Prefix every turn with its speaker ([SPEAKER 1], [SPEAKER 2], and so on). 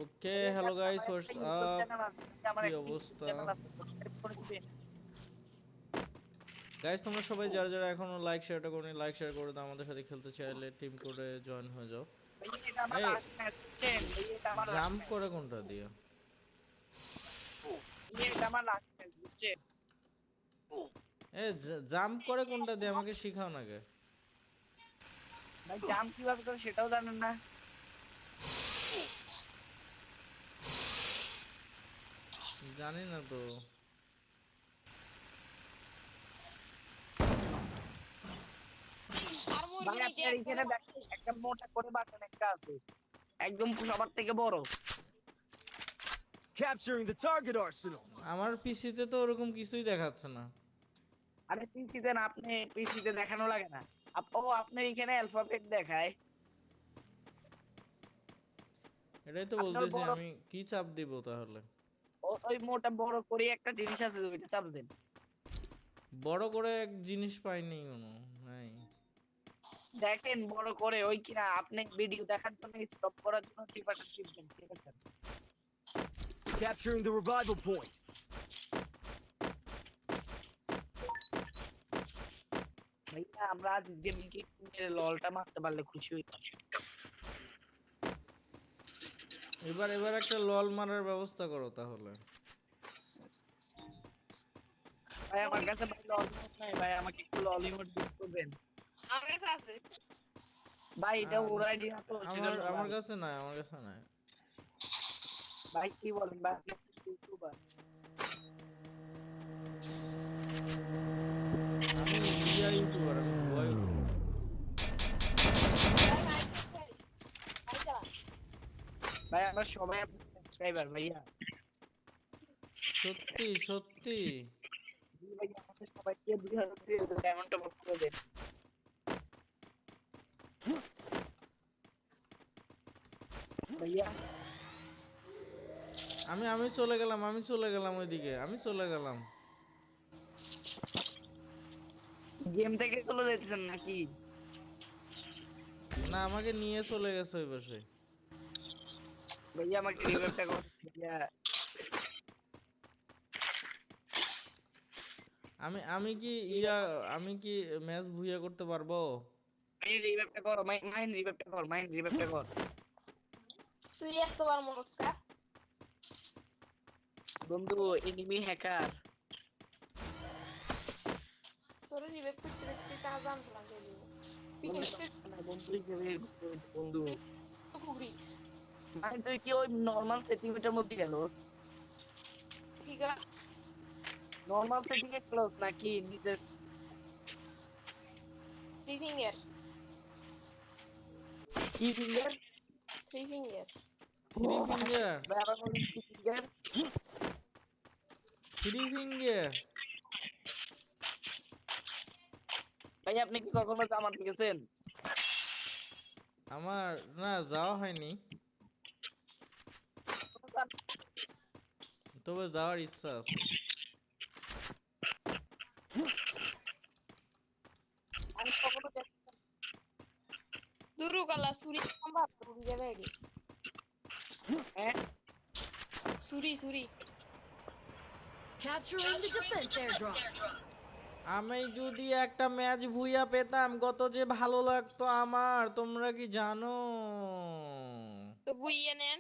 [SPEAKER 1] ওকে, hello guys, হোয়াটস
[SPEAKER 2] YouTube
[SPEAKER 1] up?
[SPEAKER 2] Channel আছে, আমার
[SPEAKER 1] কি
[SPEAKER 2] একটা ইউটিউব
[SPEAKER 1] অবস্থা
[SPEAKER 2] চ্যানেল আছে, সাবস্ক্রাইব করে দিবেন।
[SPEAKER 1] গাইস? তোমরা সবাই যারা যারা এখনো লাইক শেয়ারটা করোনি, লাইক শেয়ার করে দাও। আমাদের সাথে খেলতে চাইলে টিম কোডে জয়েন হয়ে যাও।
[SPEAKER 2] ভাইয়া এটা আমার
[SPEAKER 1] এই
[SPEAKER 2] লাস্ট ম্যাচ, বুঝছেন ভাইয়া? এটা আমার লাস্ট
[SPEAKER 1] জাম্প
[SPEAKER 2] ম্যাচ,
[SPEAKER 1] করে কোনটা দিয়ে?
[SPEAKER 2] ভাইয়া এটা আমার লাস্ট ম্যাচ, বুঝছেন?
[SPEAKER 1] এ জাম্প করে কোনটা দিয়ে আমাকে শিখাও নাকি।
[SPEAKER 2] ভাই জাম্প কিভাবে করে সেটাও জানেন না?
[SPEAKER 1] জানি না তো।
[SPEAKER 3] আর
[SPEAKER 2] ভাই
[SPEAKER 3] মরবি নি যে
[SPEAKER 2] আপনার
[SPEAKER 3] একটা
[SPEAKER 2] এখানে দেখেন একটা মোটা করে বাটন একটা আছে, একদম সবার থেকে বড়।
[SPEAKER 4] Capturing the target arsenal.
[SPEAKER 1] আমার পিসিতে তো ওরকম কিছুই দেখাচ্ছে না।
[SPEAKER 2] আরে পিসিতে না, আপনি পিসিতে দেখানো লাগে না। ও আপনার এখানে অ্যালফাবেট দেখায়।
[SPEAKER 1] এটাই তো
[SPEAKER 2] আপনার
[SPEAKER 1] বলতেছি,
[SPEAKER 2] বড়
[SPEAKER 1] আমি কি চাপ দিব তাহলে?
[SPEAKER 2] ওই মোটা বড় করে একটা জিনিস আছে, ওইটা চাপ দেন।
[SPEAKER 1] বড় করে এক জিনিস পাইনি কোনো। নাই।
[SPEAKER 2] দেখেন বড় করে ওই কিনা, আপনি ভিডিও দেখার জন্য স্টপ করার জন্য টিপাটা টিপবেন, ঠিক আছে?
[SPEAKER 4] Capturing the revival point.
[SPEAKER 2] ভাইয়া আমরা আজ গেমিং কে ললটা মারতে পারলে খুশি হইতাম।
[SPEAKER 1] এবার এবার একটা লল মারার ব্যবস্থা করো তাহলে।
[SPEAKER 2] ভাই আমার কাছে ভাই লল ইমোট নাই, ভাই আমাকে একটু লল ইমোট দিতে করবেন।
[SPEAKER 3] আমার কাছে আছে।
[SPEAKER 2] ভাই এটা
[SPEAKER 1] আম,
[SPEAKER 2] ওর আইডি না তো,
[SPEAKER 1] আমার
[SPEAKER 2] সেজন্য
[SPEAKER 1] আমার
[SPEAKER 2] ভাই।
[SPEAKER 1] কাছে নাই, আমার কাছে নাই।
[SPEAKER 2] ভাই কি বলেন ভাই, আপনি ইউটিউবার।
[SPEAKER 1] আমি ইয়া ইউটিউবার, আমি ভুয়া ইউটিউবার।
[SPEAKER 3] ভাই মাইক আছে। ভাই চালা।
[SPEAKER 2] ভাই আমরা সবাই আপনার সাবস্ক্রাইবার ভাইয়া।
[SPEAKER 1] সত্যি সত্যি।
[SPEAKER 2] জি ভাইয়া, আমাদের সবাইকে 2000 ডায়মন্ড টপ করে দেন ভাইয়া।
[SPEAKER 1] আমি আমি চলে গেলাম, আমি চলে গেলাম ওইদিকে, আমি চলে গেলাম।
[SPEAKER 2] গেম থেকে চলে যাইতেছেন নাকি?
[SPEAKER 1] না, আমাকে নিয়ে চলে গেছে ওই পাশে।
[SPEAKER 2] ভাইয়া আমাকে রিভাইভটা করুন ভাইয়া।
[SPEAKER 1] আমি আমি কি ইয়া আমি কি ম্যাচ ভুইয়া করতে পারবো?
[SPEAKER 2] ভাইয়া রিভাইভটা করো, মাইন রিভাইভটা কর, মাইন রিভাইভটা কর।
[SPEAKER 3] তুই এতবার মরস কা?
[SPEAKER 2] বন্ধু এনিমি হ্যাকার।
[SPEAKER 3] তোর রিভাইভ করতে করতে কাজ আনলাম যাইলি। পিকে
[SPEAKER 2] বন্ধু হিসেবে বন্ধু।
[SPEAKER 3] তো কুগরিস।
[SPEAKER 2] মানে তুই কি ওই নর্মাল সেটিংটার মধ্যে গেলোস?
[SPEAKER 3] ঠিক আছে।
[SPEAKER 2] নর্মাল সেটিং এ গেলোস নাকি নিজে?
[SPEAKER 3] Three finger.
[SPEAKER 2] কি finger?
[SPEAKER 3] Three finger.
[SPEAKER 1] Three finger?
[SPEAKER 2] ভাই আবার বলি কি ফিঙ্গার?
[SPEAKER 1] Three finger?
[SPEAKER 2] ভাই আপনি কি কখনো জামাতে গেছেন?
[SPEAKER 1] আমার না, যাওয়া হয়নি, তবে যাওয়ার ইচ্ছা আছে।
[SPEAKER 2] আমি কখনো
[SPEAKER 3] দুরু কালা সুরি নাম্বার রুবি যাবে গে।
[SPEAKER 2] হ্যাঁ
[SPEAKER 3] সুরি সুরি।
[SPEAKER 5] Capturing the defense airdrop.
[SPEAKER 1] আমি যদি একটা ম্যাচ ভুইয়া পেতাম কত যে ভালো লাগতো আমার, তোমরা কি জানো?
[SPEAKER 3] তো বুইয়ে নেন।